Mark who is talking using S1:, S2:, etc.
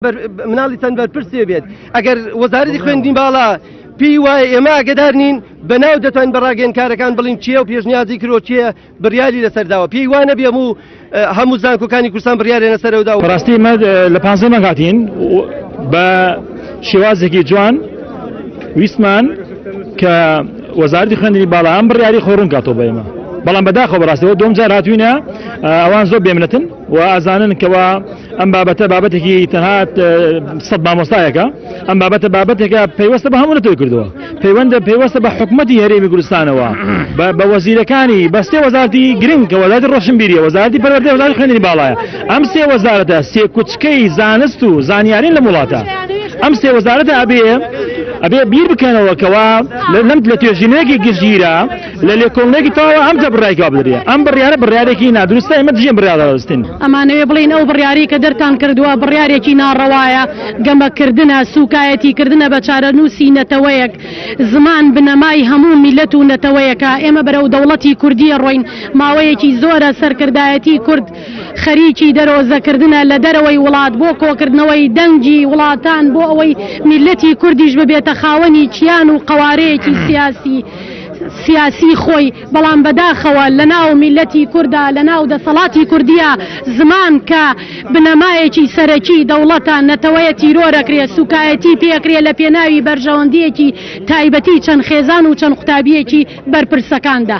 S1: مناڵی چەند بەرپرسێ بێت ئەگەر وەزارەتی خوێندنی باڵا پێی وایە ئێمە ئاگدار نین بەناو دەتوانین بەڕاگەن کارەکان بڵین چیە و پێشنیازی کرۆ چیە بڕیاری لەسەرداوە پێی وانە بێ هەموو زانکۆکانی کوردستان بڕیارێنە سەرەوەدا و
S2: ڕاستی لە 15 مەگاتین بە شێوازێکی جوان ویستمان کە وەزارەتی خوێندنی باڵا ئەم بڕیاری خۆڕون کاتۆ بە ئێمە بەڵام بەداخۆ بەڕاستەوە دوم جار هاتوینە ئەوان زۆر بێمنەتن و ئازانن کەوا ئەم بابەتە بابەتێکی تەنها 100 مامۆستایەکە ئەم بابەتە بابەتێکە پەیوەستە بە هەموو نەتەوەی کردووە پەیوەستە بە حکوومەتی هەرێمی کوردستانەوە بە وەزیرەکانی بەستێ وەزارەتی گرنگ کە وەزارەتی ڕۆشنبیریە وەزارەتی پەروەردەی وەزارەتی خوێندنی باڵایە ئەم سێ وەزارەتە سێ کوچکەی زانست و زانیارین لە وڵاتە ئەم سێ وەزارەتە ئەبێ بیر بکەنەوە کەوا لە توێژینەیەکی گشتگیرە لە لێکۆڵینێکی تەواوە ئەم بڕیارێکا بدرێ ئەم بڕیارێکی نادروستە ئێمە دژێن بڕیاردەوەستین
S3: ئەمانەوێ بڵین ئەو بڕیاری کە دەرتان کردووە بڕیارێکی ناڕەوایە گەمەکردنە سوکایەتیکردنە بە چارەنووسی نەتەوەیەک زمان بنەمای هەموو میلەت و نەتەوەیەکە ئێمە بەرەو دەوڵەتی کوردی ڕۆین ماوەیەکی زۆرە سەرکردایەتی کورد خەریکی دەرۆزەکردنە لە دەرەوەی وڵات بۆ کۆکردنەوەی دەنگی وڵاتان بۆ ئەوەی میلەتی کوردیش ببێتە خاوەنی کیان و قەوارەیەکی سیاسی خۆی بەڵام بەداخەوە لە ناو میلەتی کووردا لە ناو دەسەڵاتی کوردیە زمان کە بنەمایەکی سەرەکی دەوڵەتان نەتەوەیە تیرۆرەکرێ سوکایەتی پێکرێ لە پێناوی بەرژەوەندیەکی تایبەتی چەند خێزان و چەند قوتابیەکی بەرپرسەکاندا.